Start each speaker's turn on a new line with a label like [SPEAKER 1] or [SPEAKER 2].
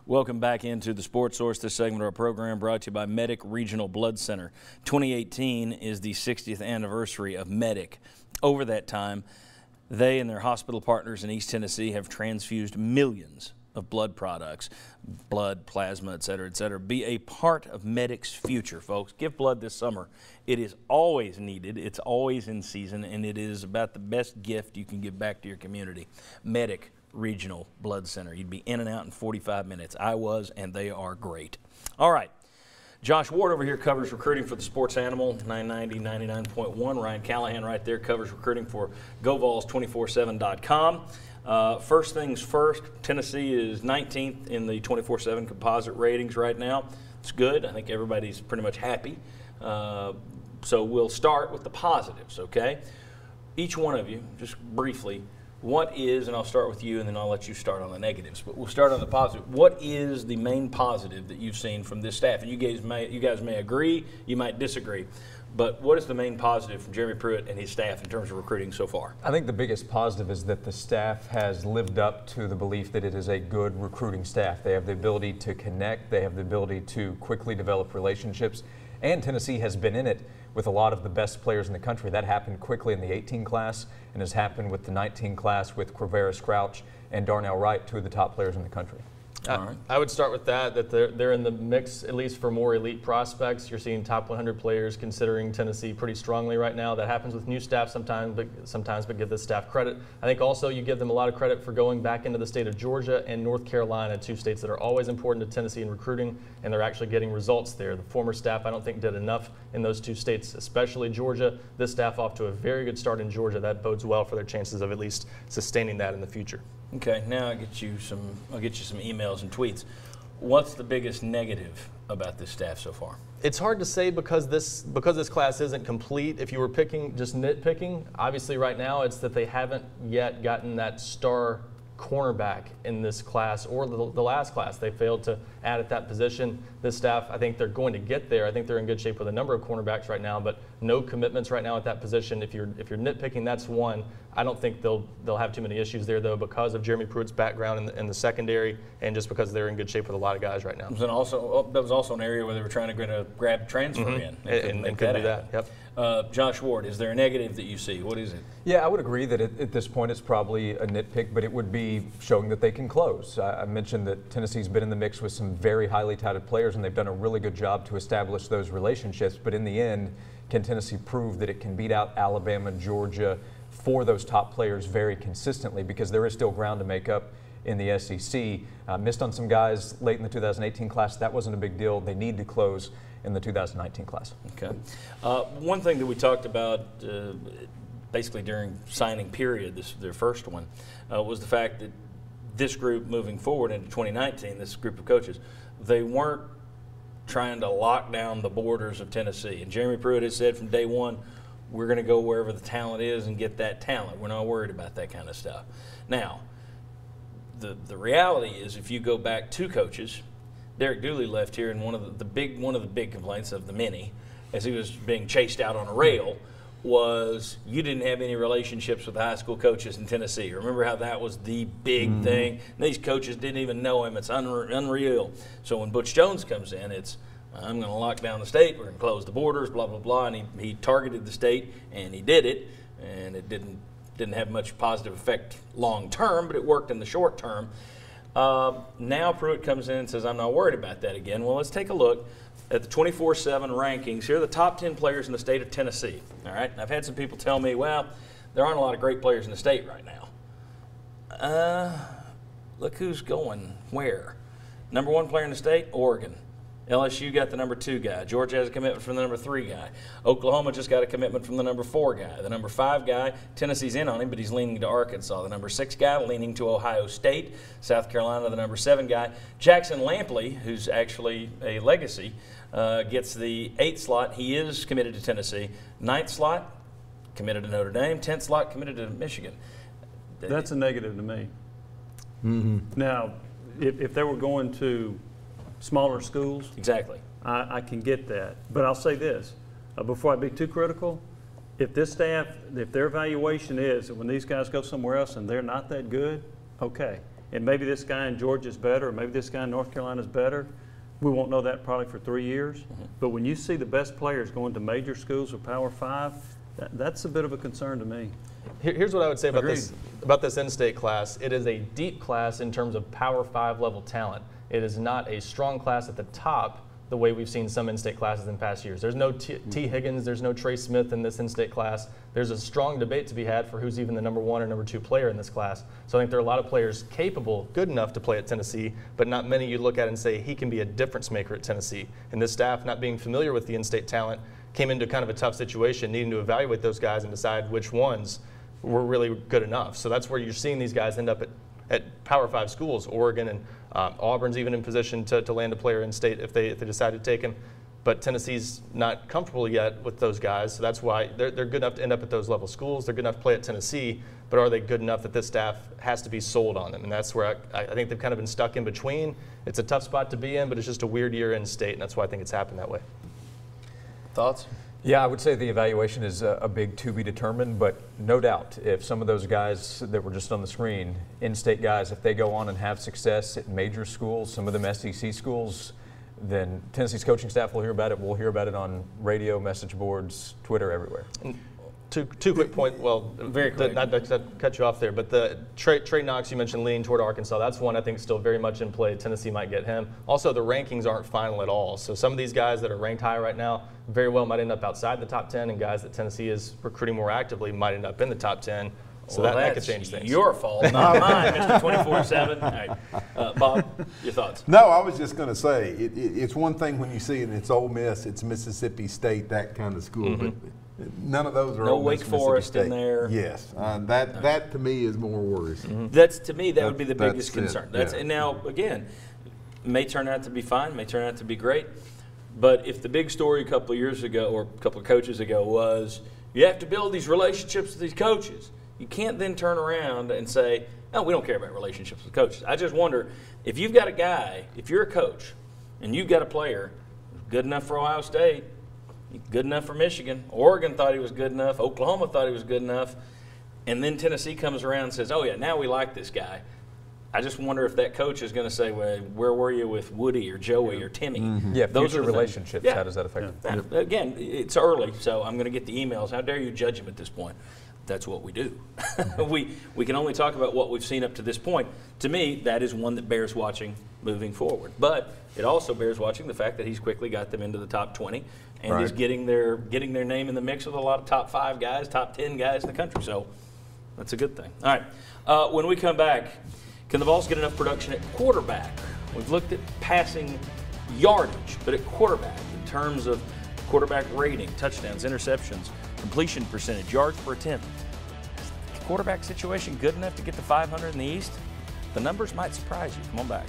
[SPEAKER 1] Welcome back into the Sports Source. This segment of our program brought to you by Medic Regional Blood Center. 2018 is the 60th anniversary of Medic. Over that time, they and their hospital partners in East Tennessee have transfused millions of blood products, blood, plasma, et cetera, et cetera. Be a part of Medic's future, folks. Give blood this summer. It is always needed. It's always in season, and it is about the best gift you can give back to your community. Medic Regional Blood Center. You'd be in and out in 45 minutes. I was, and they are great. All right. Josh Ward over here covers recruiting for the Sports Animal, 990, 99.1. Ryan Callahan right there covers recruiting for GoVols247.com. First things first, Tennessee is 19th in the 24/7 composite ratings right now. It's good. I think everybody's pretty much happy. So we'll start with the positives, okay? Each one of you, just briefly, what is, and I'll start with you and then I'll let you start on the negatives, but we'll start on the positive. What is the main positive that you've seen from this staff? And you guys may agree, you might disagree, but what is the main positive from Jeremy Pruitt and his staff in terms of recruiting so far?
[SPEAKER 2] I think the biggest positive is that the staff has lived up to the belief that it is a good recruiting staff. They have the ability to connect, they have the ability to quickly develop relationships, and Tennessee has been in it with a lot of the best players in the country. That happened quickly in the 18 class and has happened with the 19 class with Quavaris Crouch and Darnell Wright, two of the top players in the country.
[SPEAKER 3] All right. I would start with that they're in the mix, at least for more elite prospects. You're seeing top 100 players considering Tennessee pretty strongly right now. That happens with new staff sometimes, but give this staff credit. I think also you give them a lot of credit for going back into the state of Georgia and North Carolina, two states that are always important to Tennessee in recruiting, and they're actually getting results there. The former staff, I don't think, did enough in those two states, especially Georgia. This staff off to a very good start in Georgia. That bodes well for their chances of at least sustaining that in the future.
[SPEAKER 1] Okay, now I'll get you some emails and tweets. What's the biggest negative about this staff so far?
[SPEAKER 3] It's hard to say because this class isn't complete. If you were picking, just nitpicking, obviously right now it's that they haven't yet gotten that star cornerback in this class or the last class. They failed to add at that position. This staff, I think they're going to get there. I think they're in good shape with a number of cornerbacks right now, but no commitments right now at that position. If you're nitpicking, that's one. I don't think they'll have too many issues there though because of Jeremy Pruitt's background in the secondary and just because they're in good shape with a lot of guys right now.
[SPEAKER 1] That was also an area where they were trying to grab transfer in
[SPEAKER 3] and could do that. Yep.
[SPEAKER 1] Josh Ward, is there a negative that you see? What is it?
[SPEAKER 2] Yeah, I would agree that at this point it's probably a nitpick, but it would be showing that they can close. I mentioned that Tennessee's been in the mix with some very highly touted players, and they've done a really good job to establish those relationships. But in the end, can Tennessee prove that it can beat out Alabama, Georgia for those top players very consistently? Because there is still ground to make up in the SEC. Missed on some guys late in the 2018 class. That wasn't a big deal. They need to close in the 2019 class.
[SPEAKER 1] Okay. One thing that we talked about basically during signing period, their first one, was the fact that this group moving forward into 2019, this group of coaches, they weren't trying to lock down the borders of Tennessee. And Jeremy Pruitt has said from day one, we're going to go wherever the talent is and get that talent. We're not worried about that kind of stuff. Now, the reality is if you go back two coaches, Derek Dooley left here, and one of the big complaints of the many, as he was being chased out on a rail, was you didn't have any relationships with the high school coaches in Tennessee. Remember how that was the big thing? And these coaches didn't even know him. It's unreal. So when Butch Jones comes in, it's I'm going to lock down the state. We're going to close the borders, blah, blah, blah. And he targeted the state, and he did it. And it didn't have much positive effect long term, but it worked in the short term. Now Pruitt comes in and says, I'm not worried about that again. Well, let's take a look at the 24/7 rankings. Here are the top 10 players in the state of Tennessee. All right, and I've had some people tell me, well, there aren't a lot of great players in the state right now. Look who's going where. Number 1 player in the state, Oregon. LSU got the number 2 guy. Georgia has a commitment from the number 3 guy. Oklahoma just got a commitment from the number 4 guy. The number 5 guy, Tennessee's in on him, but he's leaning to Arkansas. The number 6 guy leaning to Ohio State. South Carolina, the number 7 guy. Jackson Lampley, who's actually a legacy, gets the 8th slot. He is committed to Tennessee. 9th slot, committed to Notre Dame. 10th slot, committed to Michigan.
[SPEAKER 4] That's a negative to me. Now, if they were going to smaller schools,
[SPEAKER 1] exactly,
[SPEAKER 4] I can get that. But I'll say this, before I be too critical, if this staff, if their evaluation is that when these guys go somewhere else and they're not that good, okay. and maybe this guy in Georgia is better, or maybe this guy in North Carolina is better. We won't know that probably for 3 years. But when you see the best players going to major schools or Power 5, that's a bit of a concern to me.
[SPEAKER 3] Here's what I would say about this in-state class. It is a deep class in terms of Power 5 level talent. It is not a strong class at the top the way we've seen some in-state classes in past years. There's no T. Higgins, there's no Trey Smith in this in-state class. There's a strong debate to be had for who's even the number 1 or number 2 player in this class. So I think there are a lot of players capable, good enough to play at Tennessee, but not many you look at and say he can be a difference maker at Tennessee. And this staff, not being familiar with the in-state talent, came into kind of a tough situation, needing to evaluate those guys and decide which ones were really good enough. So that's where you're seeing these guys end up at Power 5 schools. Oregon and Auburn's even in position to land a player in state if they decide to take him. But Tennessee's not comfortable yet with those guys, so that's why they're good enough to end up at those level schools. They're good enough to play at Tennessee, but are they good enough that this staff has to be sold on them? And that's where I think they've kind of been stuck in between. It's a tough spot to be in, but it's just a weird year in state, and that's why I think it's happened that way.
[SPEAKER 1] Thoughts?
[SPEAKER 2] Yeah, I would say the evaluation is a big to be determined, but no doubt if some of those guys that were just on the screen, in-state guys, if they go on and have success at major schools, some of them SEC schools, then Tennessee's coaching staff will hear about it. We'll hear about it on radio, message boards, Twitter, everywhere.
[SPEAKER 3] Two quick points. Well,
[SPEAKER 1] very quick.
[SPEAKER 3] Not to cut you off there, but the Trey Knox, you mentioned leaning toward Arkansas. That's one I think still very much in play. Tennessee might get him. Also, the rankings aren't final at all. So some of these guys that are ranked high right now very well might end up outside the top 10, and guys that Tennessee is recruiting more actively might end up in the top 10. So
[SPEAKER 1] well,
[SPEAKER 3] that could change things.
[SPEAKER 1] Your fault, not mine, Mr. 24/7. All right. Bob, your thoughts?
[SPEAKER 5] No, I was just going to say, it's one thing when you see it, it's Ole Miss, it's Mississippi State, that kind of school, but none of those are
[SPEAKER 1] No
[SPEAKER 5] Ole Miss,
[SPEAKER 1] Wake Forest
[SPEAKER 5] Mississippi
[SPEAKER 1] in
[SPEAKER 5] State.
[SPEAKER 1] there.
[SPEAKER 5] Yes, that to me is more worrisome.
[SPEAKER 1] That's, to me, that would be the biggest
[SPEAKER 5] That's it,
[SPEAKER 1] concern.
[SPEAKER 5] yeah.
[SPEAKER 1] And now, again, may turn out to be fine, may turn out to be great, but if the big story a couple of years ago or a couple of coaches ago was you have to build these relationships with these coaches, you can't then turn around and say, no, we don't care about relationships with coaches. I just wonder, if you've got a guy, if you're a coach and you've got a player good enough for Ohio State, good enough for Michigan, Oregon thought he was good enough, Oklahoma thought he was good enough, and then Tennessee comes around and says, oh yeah, now we like this guy. I just wonder if that coach is going to say, well, where were you with Woody or Joey or Timmy?
[SPEAKER 2] Yeah,
[SPEAKER 1] Those
[SPEAKER 2] future
[SPEAKER 1] are the
[SPEAKER 2] relationships,
[SPEAKER 1] things.
[SPEAKER 2] how does that affect them?
[SPEAKER 1] Yeah. Again, it's early, so I'm going to get the emails. How dare you judge him at this point? That's what we do. we can only talk about what we've seen up to this point. To me, that is one that bears watching moving forward. But it also bears watching the fact that he's quickly got them into the top 20 and is getting their name in the mix with a lot of top 5 guys, top 10 guys in the country. So that's a good thing. All right. When we come back, can the Vols get enough production at quarterback? We've looked at passing yardage, but at quarterback, in terms of quarterback rating, touchdowns, interceptions, completion percentage, yards per attempt. Is the quarterback situation good enough to get to 500 in the East? The numbers might surprise you. Come on back.